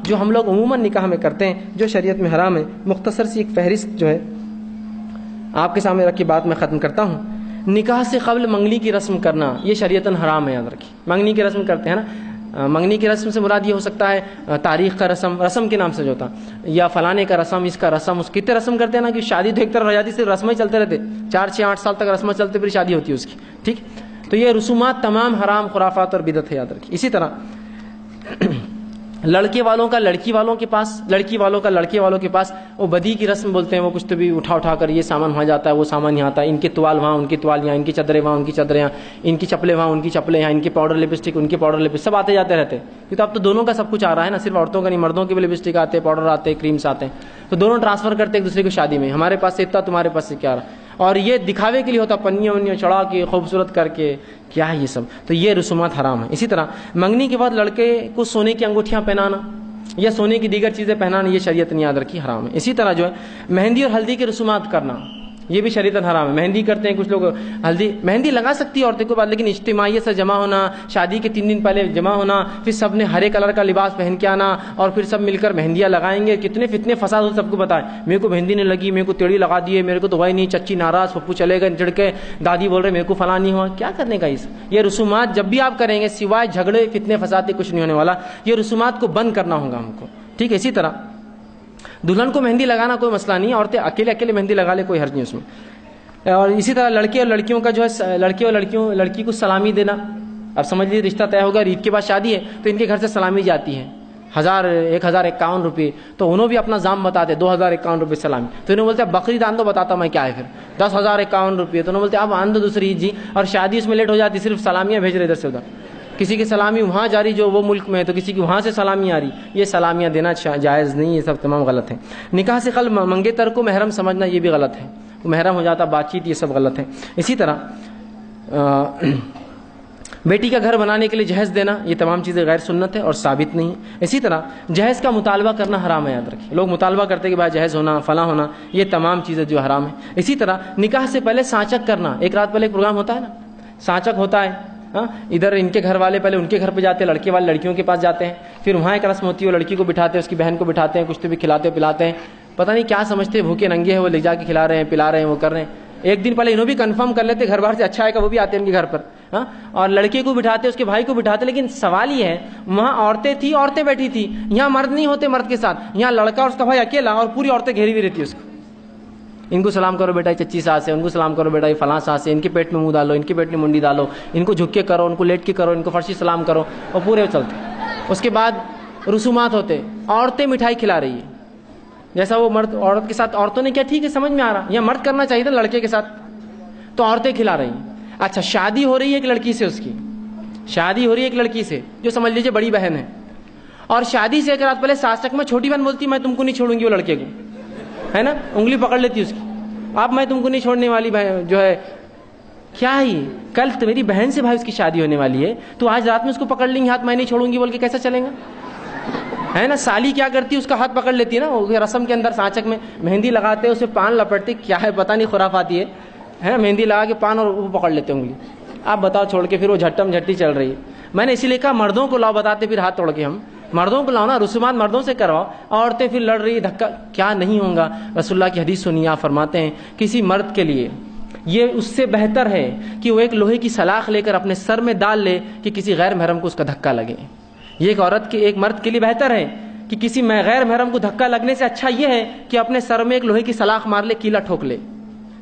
جو ہم لوگ عموماً نکاح میں کرتے ہیں جو شریعت میں حرام ہے، مختصر سی ایک فہرست جو ہے آپ کے سامنے رکھ کے بات میں ختم کرتا ہوں۔ نکاح سے قبل منگنی کی رسم کرنا یہ شریعتاً حرام ہے، یاد رکھیے۔ منگنی کی رسم کرتے ہیں نا، منگنی کی رسم سے مراد یہ ہو سکتا ہے تاریخ کا رسم کے نام سے جو ہوتا، یا فلانے کا رسم، اس کا رسم، اس کتنے رسم کرتے ہیں نا کہ شادی تو ایک طرف رہ جاتی، صرف رسمیں چلتے رہتے، 4 6 8 سال تک رسمیں چلتے پھر شادی ہوتی ہے اس کی، ٹھیک۔ تو یہ رسومات تمام حرام، خرافات اور بدعت ہے، یاد رکھیے۔ اسی طرح لڑکے والوں کا لڑکی والوں کے پاس، لڑکی والوں کا لڑکے والوں کے پاس وہ بدی کی رسم بولتے ہیں، وہ کچھ تو بھی اٹھا کر یہ سامان وہاں جاتا ہے، وہ سامان یہاں آتا ہے، ان کے توال وہاں، ان کے توال یہاں، ان کی چادریں وہاں، ان کی چادریں یہاں، ان کی چپلیں وہاں، ان کی چپلیں یہاں، ان کے پاؤڈر لپسٹک، ان کے پاؤڈر لپسٹک، سب آتے جاتے رہتے ہیں۔ تو اب تو دونوں کا سب کچھ آ رہا ہے نا، صرف عورتوں کا نہیں، مردوں کے بھی لپسٹک آتے ہیں، پاؤڈر آتے ہیں، کریمس آتے ہیں، تو دونوں ٹرانسفر کرتے ایک دوسرے کو شادی میں، ہمارے پاس سے اتنا، تمہارے پاس سے کیا آ رہا، اور یہ دکھاوے کے لیے ہوتا، پنیاں ونیاں چڑھا کے خوبصورت کر کے، کیا ہے یہ سب، تو یہ رسومات حرام ہیں۔ اسی طرح منگنی کے بعد لڑکے کو سونے کی انگوٹھیاں پہنانا یا سونے کی دیگر چیزیں پہنانا یہ شریعت نے یاد رکھی حرام ہے۔ اسی طرح جو ہے مہندی اور ہلدی کے رسومات کرنا یہ بھی شریعت حرام ہے۔ مہندی کرتے ہیں کچھ لوگ، مہندی لگا سکتی ہے عورتیں کو بعد، لیکن اجتماعیت سے جمع ہونا، شادی کے 3 دن پہلے جمع ہونا، پھر سب نے ہرے کلر کا لباس پہن کے آنا اور پھر سب مل کر مہندیاں لگائیں گے، کتنے فتنے فساد ہو سب کو بتائیں، میرے کو مہندی نہیں لگی، میرے کو تیڑی لگا دیے، میرے کو تو وہی نہیں، چچی ناراض، پپو چلے گئے چڑھ کے، دادی بول رہے میرے کو فلاں نہیں ہوا، کیا کرنے کا یہ رسومات جب بھی آپ کریں گے سوائے جھگڑے فتنے فساد کچھ نہیں ہونے والا، یہ رسومات کو بند کرنا ہوگا ہم کو، ٹھیک ہے۔ اسی طرح دلہن کو مہندی لگانا کوئی مسئلہ نہیں ہے، عورتیں اکیلے مہندی لگا لے، کوئی حرج نہیں اس میں۔ اور اسی طرح لڑکے اور لڑکیوں کا جو ہے، لڑکے اور لڑکی کو سلامی دینا، اب سمجھ لیجیے رشتہ طے ہوگا، عید کے بعد شادی ہے تو ان کے گھر سے سلامی جاتی ہے 1051 روپے، تو انہوں بھی اپنا دام بتاتے 2051 روپے سلامی، تو انہوں بولتے بقرعید آن دو، بتاتا میں کیا ہے پھر 10,051 روپے، تو انہوں بولتے اب آن دو دوسری عید جی، اور شادی اس میں لیٹ ہو جاتی، صرف سلامیاں بھیج رہے ادھر سے ادھر، کسی کی سلامی وہاں جاری جو وہ ملک میں ہے، تو کسی کی وہاں سے سلامی آ رہی، یہ سلامیاں دینا جائز نہیں، یہ سب تمام غلط ہیں۔ نکاح سے قبل منگیتر کو محرم سمجھنا یہ بھی غلط ہے، وہ محرم ہو جاتا، بات چیت، یہ سب غلط ہے۔ اسی طرح بیٹی کا گھر بنانے کے لیے جہیز دینا یہ تمام چیزیں غیر سنت ہے اور ثابت نہیں ہے۔ اسی طرح جہیز کا مطالبہ کرنا حرام ہے، یاد رکھیں، لوگ مطالبہ کرتے کہ بھائی جہیز ہونا، فلاں ہونا، یہ تمام چیزیں جو حرام ہے۔ اسی طرح نکاح سے پہلے سانچک کرنا، ایک رات پہلے ایک پروگرام ہوتا ہے نا، سانچک ہوتا ہے، ادھر ان کے گھر والے پہلے ان کے گھر پہ جاتے ہیں، لڑکے والے لڑکیوں کے پاس جاتے ہیں، پھر وہاں ایک رسم ہوتی ہے، وہ لڑکی کو بٹھاتے ہیں، اس کی بہن کو بٹھاتے ہیں، کچھ تو بھی کھلاتے پلاتے ہیں، پتہ نہیں کیا سمجھتے ہیں، بھوکے ننگے ہیں وہ، لے جا کے کھلا رہے ہیں، پلا رہے ہیں، وہ کر رہے ہیں۔ ایک دن پہلے انہوں بھی کنفرم کر لیتے گھر بار سے اچھا ہے کہ وہ بھی آتے ہیں ان کے گھر پر، اور لڑکے کو بٹھاتے، اس کے بھائی کو بٹھاتے، لیکن سوال یہ ہے وہاں عورتیں تھیں، عورتیں بیٹھی تھی، یہاں مرد نہیں ہوتے مرد کے ساتھ، یہاں لڑکا اور اس کا بھائی اکیلا اور پوری عورتیں گھیری ہوئی رہتی ہے اس کو، ان کو سلام کرو بیٹا چچی ساس ہے، ان کو سلام کرو بیٹا فلاں ساس ہے، ان کے پیٹ میں منہ ڈالو، ان کے پیٹ میں منڈی ڈالو، ان کو جھک کے کرو، ان کو لیٹ کے کرو، ان کو فرشی سلام کرو، اور پورے چلتے۔ اس کے بعد رسومات ہوتے، عورتیں مٹھائی کھلا رہی ہے، جیسا وہ مرد عورت کے ساتھ، عورتوں نے کیا، ٹھیک ہے سمجھ میں آ رہا، یا مرد کرنا چاہیے تھا لڑکے کے ساتھ، تو عورتیں کھلا رہی ہیں۔ اچھا شادی ہو رہی ہے ایک لڑکی سے، اس کی شادی ہو رہی ہے ایک لڑکی سے جو سمجھ لیجیے بڑی بہن ہے، اور شادی سے ایک رات پہلے سانچک میں چھوٹی بہن بولتی میں تم کو نہیں چھوڑوں گی، وہ لڑکے کو ہے نا انگلی پکڑ لیتی اس کی، اب میں تم کو نہیں چھوڑنے والی جو ہے، کیا ہی کل تو میری بہن سے بھائی اس کی شادی ہونے والی ہے، تو آج رات میں اس کو پکڑ لیں گے ہاتھ، میں نہیں چھوڑوں گی بول کے کیسا چلے گا، ہے نا۔ سالی کیا کرتی ہے، اس کا ہاتھ پکڑ لیتی ہے نا، وہ رسم کے اندر سانچک میں مہندی لگاتے ہیں، اسے پان لپٹتے، کیا ہے پتہ نہیں خرافاتی ہے، مہندی لگا کے پان اور وہ پکڑ لیتے ہوں گے، آپ بتاؤ چھوڑ کے، پھر وہ جھٹم جھٹی چل رہی ہے۔ میں نے اسی لیے کہا مردوں کو لاؤ، بتاتے پھر ہاتھ توڑ کے، ہم مردوں کو لاؤ نا، رسومات مردوں سے کرواؤ، عورتیں پھر لڑ رہی، دھکا کیا نہیں ہوگا۔ رسول اللہ کی حدیث سنیے، آپ فرماتے ہیں کسی مرد کے لیے یہ اس سے بہتر ہے کہ وہ ایک لوہے کی سلاخ لے کر اپنے سر میں ڈال لے کہ کسی غیر محرم کو اس کا دھکا لگے، یہ ایک عورت کے، ایک مرد کے لیے بہتر ہے کہ کسی غیر محرم کو دھکا لگنے سے اچھا یہ ہے کہ اپنے سر میں ایک لوہے کی سلاخ مار لے، کیلا ٹھوک لے،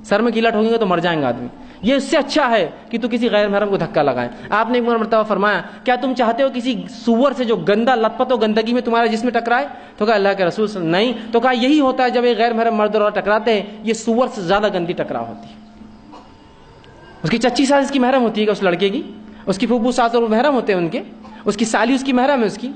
سر میں کیلا ٹھوکیں گے تو مر جائیں گے آدمی، یہ اس سے اچھا ہے کہ تو کسی غیر محرم کو دھکا لگائے۔ آپ نے ایک مرتبہ فرمایا کیا تم چاہتے ہو کسی سور سے جو گندا لت پت و گندگی میں تمہارے جسم میں ٹکرائے، تو کہا اللہ کے رسول صلی اللہ علیہ وسلم نہیں، تو کہا یہی ہوتا ہے جب ایک غیر محرم مرد اور ٹکراتے ہیں، یہ سور سے زیادہ گندی ٹکراؤ ہوتی ہے۔ اس کی چچی ساس اس کی محرم ہوتی ہے اس لڑکے کی، اس کی پھوپھو ساس اور محرم ہوتے ہیں ان کے، اس کی سالی اس کی محرم ہے، اس کی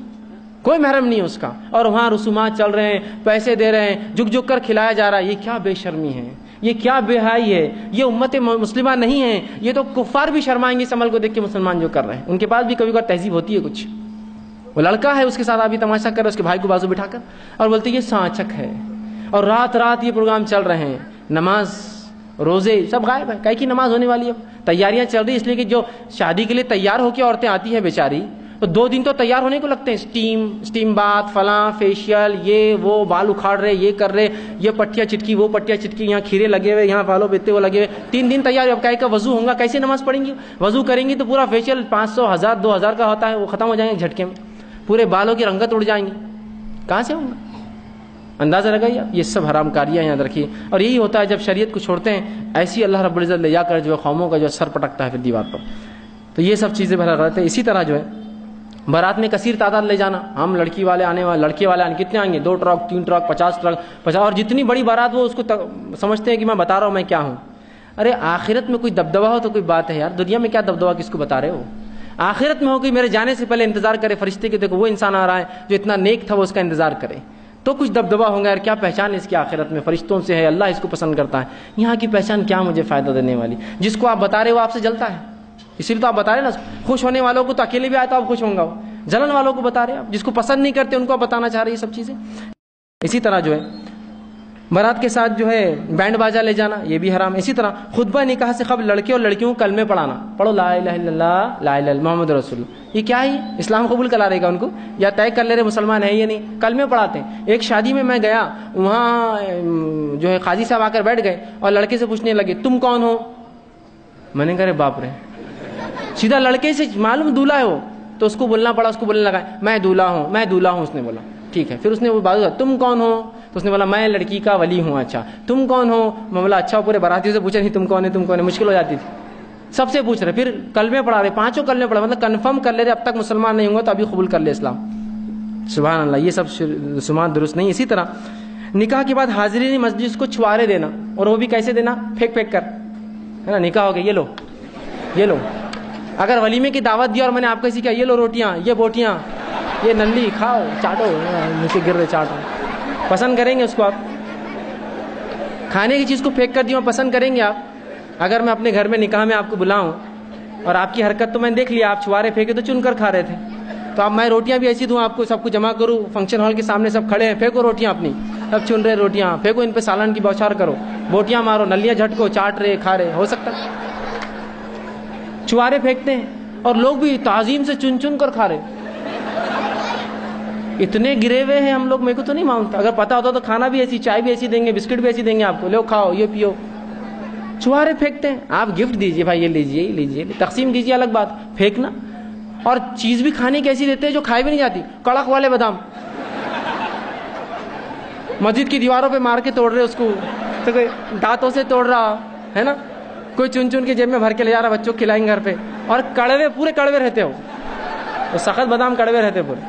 کوئی محرم نہیں ہے اس کا، اور وہاں رسومات چل رہے ہیں، پیسے دے رہے ہیں، جھک جھک کر کھلایا جا رہا ہے، یہ کیا بے شرمی ہے، یہ کیا بے حیائی ہے، یہ امت مسلمہ نہیں ہے، یہ تو کفار بھی شرمائیں گے اس عمل کو دیکھ کے مسلمان جو کر رہے ہیں، ان کے پاس بھی کبھی کبھی تہذیب ہوتی ہے کچھ، وہ لڑکا ہے اس کے ساتھ ابھی تماشا کر رہے، اس کے بھائی کو بازو بٹھا کر، اور بولتے یہ سانچک ہے، اور رات رات یہ پروگرام چل رہے ہیں، نماز روزے سب غائب ہے، کئی کی نماز ہونے والی ہے، تیاریاں چل رہی، اس لیے کہ جو شادی کے لیے تیار ہو کے عورتیں آتی ہیں بیچاری، تو 2 دن تو تیار ہونے کو لگتے ہیں، اسٹیم بات، فلاں فیشیل، یہ وہ، بال اکھاڑ رہے، یہ کر رہے، یہ پٹیاں چٹکی، وہ پٹیاں چٹکی، یہاں کھیرے لگے ہوئے، یہاں بالوں بیتے وہ لگے ہوئے، 3 دن تیار. اب کا وضو ہوگا، کیسے نماز پڑھیں گی؟ وضو کریں گی تو پورا فیشیل 500 1000 2000 کا ہوتا ہے، وہ ختم ہو جائیں گے جھٹکے میں، پورے بالوں کی رنگت اڑ جائیں گی، کہاں سے ہوگا؟ اندازہ لگائیے. یہ سب حرام کاریاں یاد رکھیے. اور یہی ہوتا ہے جب شریعت کو چھوڑتے ہیں، ایسی اللہ رب العزت لے جا کر جو ہے قوموں کا جو سر پٹکتا ہے پھر دیوار پر. تو یہ سب چیزیں بہت غلط ہے. اسی طرح جو ہے بارات میں کثیر تعداد لے جانا، ہم لڑکی والے آنے والے، لڑکے والے آنے، کتنے آئیں گے؟ 2 ٹرک 3 ٹرک 50 ٹرک 50، اور جتنی بڑی بارات وہ اس کو سمجھتے ہیں کہ میں بتا رہا ہوں میں کیا ہوں. ارے آخرت میں کوئی دبدبہ ہو تو کوئی بات ہے یار، دنیا میں کیا دبدبہ کس کو بتا رہے ہو؟ آخرت میں ہو کہ میرے جانے سے پہلے انتظار کرے فرشتے کہ دیکھو وہ انسان آ رہا ہے جو اتنا نیک تھا، وہ اس کا انتظار کرے تو کچھ دبدبہ ہوگا. یار کیا پہچان ہے اس کی آخرت میں؟ فرشتوں سے ہے، اللہ اس کو پسند کرتا ہے. یہاں کی پہچان کیا مجھے فائدہ دینے والی؟ جس کو آپ بتا رہے وہ آپ سے جلتا ہے، اسی لیے تو آپ بتا رہے نا. خوش ہونے والوں کو تو اکیلے بھی آئے تو آپ خوش ہوں گا، جلن والوں کو بتا رہے آپ، جس کو پسند نہیں کرتے ان کو آپ بتانا چاہ رہے یہ سب چیزیں. اسی طرح جو ہے بارات کے ساتھ جو ہے بینڈ باجا لے جانا، یہ بھی حرام ہے. اسی طرح خطبہ نکاح سے قبل لڑکے اور لڑکیوں کو کلمے پڑھانا، پڑھو لا الہ الا اللہ لا الہ الا محمد رسول اللہ. یہ کیا ہے؟ اسلام قبول کرا رہے گا ان کو یا طے کر لے رہے مسلمان ہے یا نہیں؟ کلمے پڑھاتے ہیں. ایک شادی میں میں گیا، وہاں جو ہے قاضی صاحب آ کر بیٹھ گئے اور لڑکے سے پوچھنے لگے تم کون ہو؟ میں نے کہا باپ رے، سیدھا لڑکے سے معلوم دولہا ہے وہ، تو اس کو بولنا پڑا. اس کو بولنے لگا میں دولہا ہوں، میں دولہا ہوں. اس نے بولا ٹھیک ہے. پھر اس نے وہ بات تم کون ہو؟ تو اس نے بولا میں لڑکی کا ولی ہوں. اچھا تم کون ہو؟ میں بولا اچھا. پورے باراتیوں سے پوچھا نہیں تم کون ہے تم کون ہے، مشکل ہو جاتی تھی. سب سے پوچھ رہے، پھر کلمے پڑھا رہے، 5 کلمے پڑھا، مطلب کنفرم کر لے رہے اب تک مسلمان نہیں ہوں گا تو ابھی قبول کر لے اسلام. سبحان اللہ، یہ سب رسومات درست نہیں. اسی طرح نکاح کے بعد حاضرین مسجد کو چھوارے دینا، اور وہ بھی کیسے دینا؟ پھینک پھینک کر، ہے نا. نکاح ہو گیا، یہ لو یہ لو. اگر ولیمے کی دعوت دی اور میں نے آپ کو ایسی کہا یہ لو روٹیاں، یہ بوٹیاں، یہ نلی کھاؤ چاٹو، نیچے گر رہے چاٹو، پسند کریں گے اس کو؟ آپ کھانے کی چیز کو پھینک کر دی پسند کریں گے آپ؟ اگر میں اپنے گھر میں نکاح میں آپ کو بلاؤں اور آپ کی حرکت تو میں نے دیکھ لیا، آپ چھوارے پھینکے تو چن کر کھا رہے تھے، تو اب میں روٹیاں بھی ایسی دوں آپ کو، سب کو جمع کروں فنکشن ہال کے سامنے، سب کھڑے ہیں، پھینکو روٹیاں اپنی، سب چن رہے روٹیاں، پھینکو ان پہ سالن کی بوچھار کرو، بوٹیاں مارو، نلیاں جھٹکو، چاٹ رہے کھا رہے. ہو سکتا؟ چھوارے پھینکتے ہیں اور لوگ بھی تعظیم سے چن چن کر کھا رہے. اتنے گرے ہوئے ہیں ہم لوگ، میرے کو تو نہیں مانگتا. اگر پتا ہوتا تو کھانا بھی ایسی، چائے بھی ایسی دیں گے، بسکٹ بھی ایسی دیں گے آپ کو، لو کھاؤ یہ پیو. چھوارے پھینکتے ہیں. آپ گفٹ دیجئے بھائی، یہ لیجئے یہ لیجئے، تقسیم کیجئے الگ بات، پھینکنا. اور چیز بھی کھانے کی ایسی دیتے ہیں جو کھائی بھی نہیں جاتی، کڑک والے بادام مسجد کی دیواروں پہ مار کے توڑ رہے اس کو، تو کوئی دانتوں سے توڑ رہا ہے نا، کوئی چن چن کے جیب میں بھر کے لے جا رہا، بچوں کو کھلائیں گے گھر پہ. اور کڑوے، پورے کڑوے رہتے ہو، تو سخت بادام کڑوے رہتے پورے.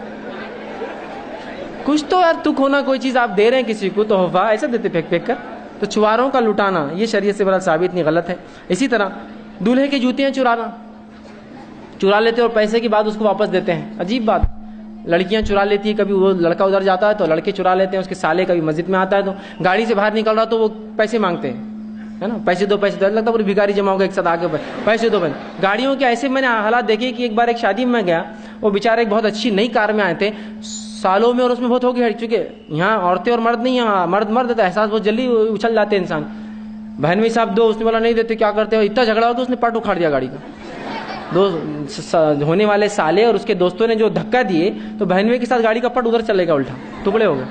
کچھ تو یار تک ہونا، کوئی چیز آپ دے رہے ہیں کسی کو تحفہ، ایسا دیتے پھینک پھینک کر. تو چھواروں کا لٹانا یہ شریعت سے بڑا ثابت نہیں، غلط ہے. اسی طرح دولہے کی جوتیاں چرا لیتے اور پیسے کے بعد اس کو واپس دیتے ہیں. عجیب بات، لڑکیاں چرا لیتی ہیں، کبھی وہ لڑکا ادھر جاتا ہے تو لڑکے چرا لیتے ہیں، اس کے سالے کبھی مسجد میں آتا ہے تو گاڑی سے باہر نکل رہا تو وہ پیسے مانگتے ہیں، ہے نا، پیسے دو پیسے دو. لگتا ہے پوری بھکاری جمع ہو گیا ایک ساتھ آگے، پیسے دو. گاڑیوں کے ایسے میں نے حالات دیکھے کہ ایک بار ایک شادی میں گیا، وہ بیچارے ایک بہت اچھی نئی کار میں آئے تھے سالوں میں، اور اس میں بہت ہو گئی، چونکہ یہاں عورتیں اور مرد نہیں، یہاں مرد تو احساس بہت جلدی اچھل جاتے ہیں انسان. بہن بھی صاحب دو، اس نے بولا نہیں دیتے، کیا کرتے ہو؟ اتنا جھگڑا ہو تو اس نے پٹ اکھاڑ دیا گاڑی کا. دو ہونے والے سالے اور اس کے دوستوں نے جو دھکا دیے تو بہنوئی کے ساتھ گاڑی کا پٹ ادھر چلے گا، الٹا ٹکڑے ہو گئے.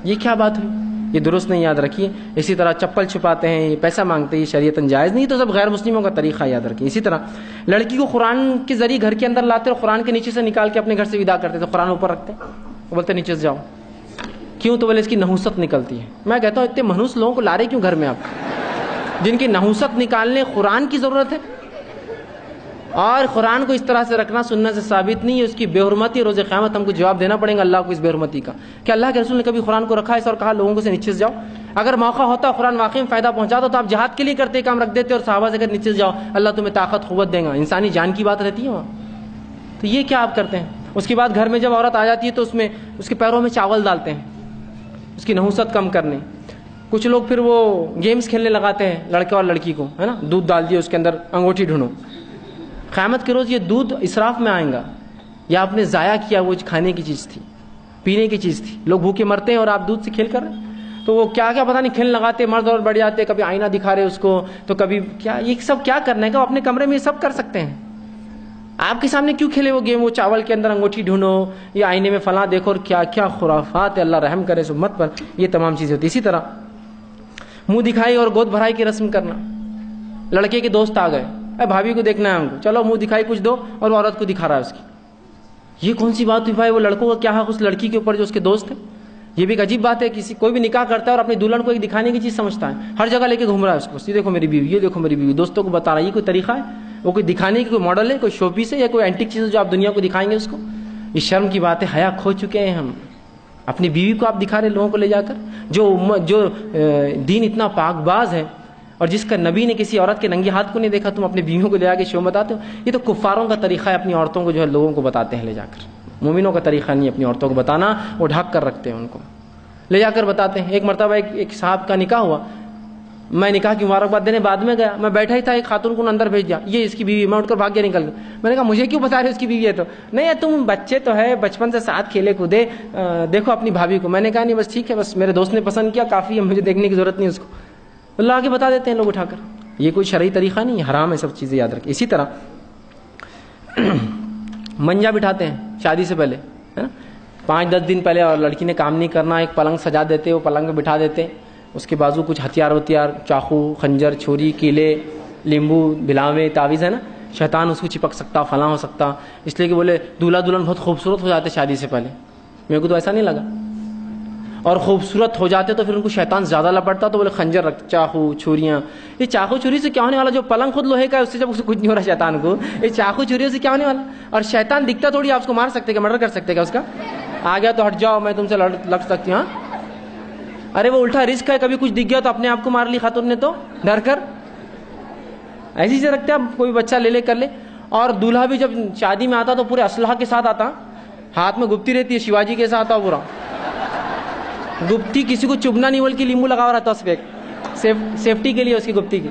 یہ کیا بات ہوئی؟ یہ درست نہیں، یاد رکھیے. اسی طرح چپل چھپاتے ہیں، یہ پیسہ مانگتے ہیں، یہ شریعتاً جائز نہیں، تو سب غیر مسلموں کا طریقہ، یاد رکھیے. اسی طرح لڑکی کو قرآن کے ذریعے گھر کے اندر لاتے اور قرآن کے نیچے سے نکال کے اپنے گھر سے ودا کرتے، تو قرآن اوپر رکھتے، وہ بولتے نیچے سے جاؤ. کیوں؟ تو بولے اس کی نحوست نکلتی ہے. میں کہتا ہوں اتنے منحوس لوگوں کو لا رہے کیوں گھر میں آپ، جن کی نحوست نکالنے قرآن کی ضرورت ہے. اور قرآن کو اس طرح سے رکھنا سنت سے ثابت نہیں ہے. اس کی بے حرمتی روز قیامت ہم کو جواب دینا پڑے گا اللہ کو اس بے حرمتی کا، کہ اللہ کے رسول نے کبھی قرآن کو رکھا ہے اور کہا لوگوں کو سے نیچے سے جاؤ. اگر موقع ہوتا قرآن واقعی میں فائدہ پہنچاتا تو آپ جہاد کے لیے کرتے کام رکھ دیتے اور صحابہ سے کہتے نیچے سے جاؤ، اللہ تمہیں طاقت قوت دے گا. انسانی جان کی بات رہتی ہے وہاں، تو یہ کیا آپ کرتے ہیں؟ اس کے بعد گھر میں جب عورت آ جاتی ہے تو اس میں اس کے پیروں میں چاول ڈالتے ہیں اس کی نحوست کم کرنے. کچھ لوگ پھر وہ گیمز کھیلنے لگاتے ہیں لڑکے اور لڑکی کو، ہے نا، دودھ ڈال دیے اس کے اندر، انگوٹھی ڈھونڈو. قیامت کے روز یہ دودھ اسراف میں آئے گا، یا آپ نے ضائع کیا، وہ کھانے کی چیز تھی، پینے کی چیز تھی. لوگ بھوکے مرتے ہیں اور آپ دودھ سے کھیل کر رہے ہیں. تو وہ کیا کیا پتہ نہیں کھیل لگاتے، مرد اور بڑھ جاتے، کبھی آئینہ دکھا رہے اس کو، تو کبھی کیا. یہ سب کیا کرنے کا؟ وہ اپنے کمرے میں یہ سب کر سکتے ہیں. آپ کے سامنے کیوں کھیلے وہ گیم؟ وہ چاول کے اندر انگوٹھی ڈھونڈو یا آئینے میں فلاں دیکھو اور کیا کیا خرافات ہے، اللہ رحم کرے اس امت پر، یہ تمام چیزیں ہوتی. اسی طرح منہ دکھائی اور گود بھرائی کی رسم کرنا. لڑکے کے دوست آ گئے، اے بھابھی کو دیکھنا ہے ہم کو، چلو منہ دکھائی کچھ دو، اور وہ عورت کو دکھا رہا ہے اس کی. یہ کون سی بات ہوئی بھائی؟ وہ لڑکوں کا کیا حق اس لڑکی کے اوپر جو اس کے دوست ہے؟ یہ بھی ایک عجیب بات ہے. کوئی بھی نکاح کرتا ہے اور اپنی دلہن کو ایک دکھانے کی چیز سمجھتا ہے، ہر جگہ لے کے گھوم رہا ہے اس کو، یہ دیکھو میری بیوی، یہ دیکھو میری بیوی، دوستوں کو بتا رہا ہے. یہ کوئی طریقہ ہے؟ وہ کوئی دکھانے کی کوئی ماڈل ہے، کوئی شو پیس ہے، یا کوئی اینٹک چیز ہے جو آپ دنیا کو دکھائیں گے اس کو؟ یہ شرم کی بات ہے. حیا کھو چکے ہیں ہم. اپنی بیوی کو آپ دکھا رہے لوگوں کو لے جا کر، جو دین اتنا پاک باز ہے اور جس کا نبی نے کسی عورت کے ننگے ہاتھ کو نہیں دیکھا، تم اپنی بیویوں کو لے جا کے شو بتاتے ہو. یہ تو کفاروں کا طریقہ ہے، اپنی عورتوں کو جو ہے لوگوں کو بتاتے ہیں لے جا کر. مومنوں کا طریقہ نہیں اپنی عورتوں کو بتانا، وہ ڈھک کر رکھتے ہیں ان کو، لے جا کر بتاتے ہیں. ایک مرتبہ ایک صاحب کا نکاح ہوا، میں نکاح کی مبارکباد دینے بعد میں گیا، میں بیٹھا ہی تھا، ایک خاتون کو اندر بھیج دیا، یہ اس کی بیوی. میں اٹھ کر بھاگ گیا، نکل گیا. میں نے کہا مجھے کیوں بتا رہے اس کی بیوی ہے؟ تو نہیں، تم بچے تو ہے، بچپن سے ساتھ کھیلے کودے، دیکھو اپنی بھابھی کو. میں نے کہا نہیں بس ٹھیک ہے، بس میرے دوست نے پسند کیا، کافی ہے، مجھے دیکھنے کی ضرورت نہیں اس کو. اللہ آگے بتا دیتے ہیں لوگ اٹھا کر. یہ کوئی شرعی طریقہ نہیں، حرام ہے، سب چیزیں یاد رکھیں. اسی طرح منجا بٹھاتے ہیں شادی سے پہلے، 5-10 دن پہلے، اور لڑکی نے کام نہیں کرنا، ایک پلنگ سجا دیتے، وہ پلنگ پہ بٹھا دیتے، اس کے بازو کچھ ہتھیار، چاقو، خنجر، چھری، کیلے، لیمبو، بلاوے، تعویذ ہے نا، شیطان اس کو چپک سکتا، فلاں ہو سکتا. اس لیے کہ بولے دولہا دلہن بہت خوبصورت ہو جاتے شادی سے پہلے. میرے کو تو ایسا نہیں لگا. اور خوبصورت ہو جاتے تو پھر ان کو شیطان زیادہ لپٹتا، تو بولے خنجر رکھ، چاقو، چھریاں. یہ چاقو چھری سے کیا ہونے والا؟ جو پلنگ خود لوہے کا ہے، اس سے جب اس کو کچھ نہیں ہو رہا شیطان کو، یہ چاقو چھری سے کیا ہونے والا؟ اور شیطان دکھتا تھوڑی، آپ اس کو مار سکتے کیا؟ مرڈر کر سکتے کیا اس کا؟ آ گیا تو ہٹ جاؤ، میں تم سے لڑ سکتی ہوں. ارے وہ الٹا رسک ہے، کبھی کچھ دکھ گیا تو اپنے آپ کو مار لی خاتون نے تو ڈر کر. ایسی سے رکھتے اب کوئی بچہ لے کر لے. اور دولہا بھی جب شادی میں آتا تو پورے اسلحہ کے ساتھ آتا، ہاتھ میں گپتی رہتی ہے، شیواجی کے ساتھ آتا پورا گپتی، کسی کو چبھنا نہیں بلکہ لیمبو لگا رہتا اس پہ، سیفٹی کے لیے اس کی گپتی کی.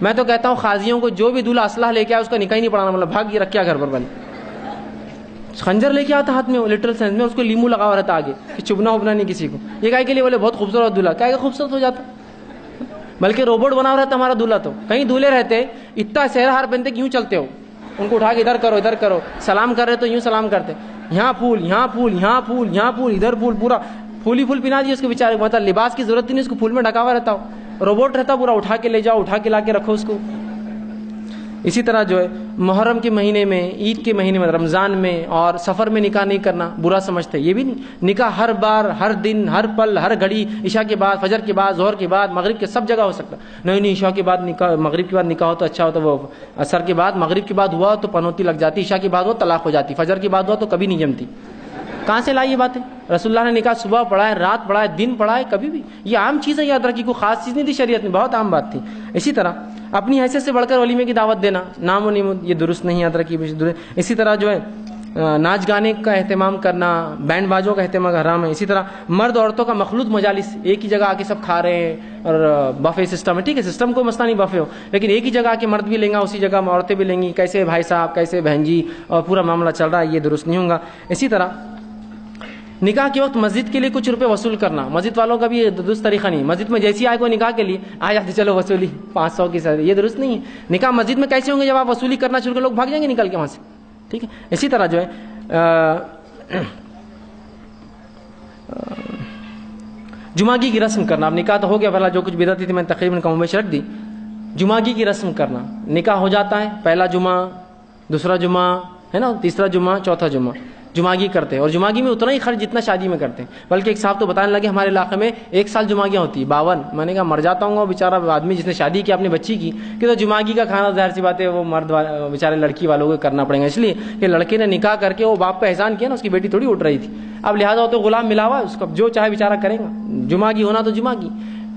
میں تو کہتا ہوں قاضیوں کو، جو بھی دولہا اسلحہ لے کے آئے اس کا نکاح نہیں پڑھانا، مطلب بھاگ کے رکھا گھر پر. بند خنجر لے کے آتا ہاتھ میں، لٹرل سینس میں، اس کو لیمبو لگا ہوا رہتا آگے کہ چبھنا وبنا نہیں کسی کو. یہ کہے کے لیے بولے بہت خوبصورت دولہا، کیا خوبصورت ہو جاتا، بلکہ روبوٹ بنا ہوا رہتا ہمارا دولہا. تو کہیں دولہے رہتے اتنا سہرا ہار پہنتے کہ یوں چلتے ہو، ان کو اٹھا کے ادھر کرو ادھر کرو، سلام کر رہے تو یوں سلام کرتے، یہاں پھول یہاں پھول یہاں پھول یہاں پھول ادھر پھول، پورا پھول پہنا دیے اس کے بیچارے کو. مطلب لباس کی ضرورت نہیں، اس کو پھول میں ڈھکا ہوا رہتا ہو، روبوٹ رہتا پورا، اٹھا کے لے جاؤ، اٹھا کے لا کے رکھو اس کو. اسی طرح جو ہے محرم کے مہینے میں، عید کے مہینے میں، رمضان میں اور سفر میں نکاح نہیں کرنا برا سمجھتے. یہ بھی نہیں، نکاح ہر بار، ہر دن، ہر پل، ہر گھڑی، عشاء کے بعد، فجر کے بعد، ظہر کے بعد، مغرب کے، سب جگہ ہو سکتا. نہیں عشاء کے بعد نکاح، مغرب کے بعد نکاح ہو تو اچھا ہوتا، وہ عصر کے بعد، مغرب کے بعد ہوا تو پنوتی لگ جاتی، عشاء کے بعد ہوا طلاق ہو جاتی، فجر کے بعد ہوا تو کبھی نہیں جمتی. کہاں سے لائی یہ باتیں؟ رسول اللہ نے نکاح صبح پڑھا ہے، رات پڑھا ہے، دن پڑھا ہے، کبھی بھی. یہ عام چیز ہے، یاد رکھیے، کوئی خاص چیز نہیں تھی شریعت میں، بہت عام بات تھی. اسی طرح اپنی حیثیت سے بڑھ کر ولیمے کی دعوت دینا، نام و نمود، یہ درست نہیں، یاد رکھیے. اسی طرح جو ہے ناچ گانے کا اہتمام کرنا، بینڈ باجوں کا اہتمام حرام ہے. اسی طرح مرد عورتوں کا مخلوط مجالس، ایک ہی جگہ آ کے سب کھا رہے ہیں، اور بفے سسٹم ہے، ٹھیک ہے، سسٹم کوئی مسئلہ نہیں، بفے ہو، لیکن ایک ہی جگہ آ کے مرد بھی لیں گا، اسی جگہ عورتیں بھی لیں گی، کیسے بھائی صاحب، کیسے بہن جی، اور پورا معاملہ چل رہا ہے، یہ درست نہیں ہوگا. اسی طرح نکاح کے وقت مسجد کے لیے کچھ روپے وصول کرنا، مسجد والوں کا بھی یہ درست طریقہ نہیں. مسجد میں جیسی آئے کوئی نکاح کے لیے آ جاتے، چلو وصولی 500 کی سر، یہ درست نہیں ہے. نکاح مسجد میں کیسے ہوں گے؟ جب آپ وصولی کرنا شروع کر، لوگ بھاگ جائیں گے نکل کے وہاں سے، ٹھیک ہے. اسی طرح جو ہے جمعگی کی رسم کرنا. اب نکاح تو ہو گیا، بھلا جو کچھ بدعت تھی میں نے تقریباً کم بیش رکھ دی. جمعگی کی رسم کرنا، نکاح ہو جاتا ہے، پہلا جمعہ، دوسرا جمعہ ہے نا، تیسرا جمعہ، چوتھا جمعہ جمعگی کرتے ہیں. اور جمعگی میں اتنا ہی خرچ جتنا شادی میں کرتے ہیں. بلکہ ایک صاحب تو بتانے لگے ہمارے علاقے میں 1 سال جمعگیاں ہوتی ہے 52. میں نے کہا مر جاتا ہوں گا بیچارہ آدمی جس نے شادی کی اپنی بچی کی، کہ تو جمعگی کا کھانا ظاہر سی بات ہے وہ مرد بیچارے لڑکی والوں کو کرنا پڑے گا، اس لیے کہ لڑکے نے نکاح کر کے وہ باپ پہ احسان کیا نا، اس کی بیٹی تھوڑی اٹھ رہی تھی. اب لہٰذا وہ تو غلام ملا ہوا، اس کو جو چاہے بیچارہ کرے گا. جمعگی ہونا تو جمعگی،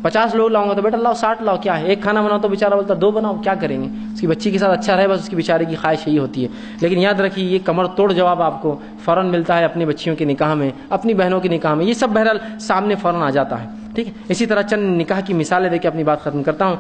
50 لوگ لاؤں گا تو بیٹا لاؤ 60 لاؤ، کیا ہے، ایک کھانا بناؤ تو بیچارہ بولتا 2 بناؤ، کیا کریں گے. اس کی بچی کے ساتھ اچھا رہے، بس اس کی بیچارے کی خواہش یہی ہوتی ہے. لیکن یاد رکھیے یہ کمر توڑ جواب آپ کو فوراً ملتا ہے اپنی بچیوں کے نکاح میں، اپنی بہنوں کے نکاح میں، یہ سب بہرحال سامنے فوراً آ جاتا ہے، ٹھیک ہے. اسی طرح چند نکاح کی مثالیں دے کے اپنی بات ختم کرتا ہوں.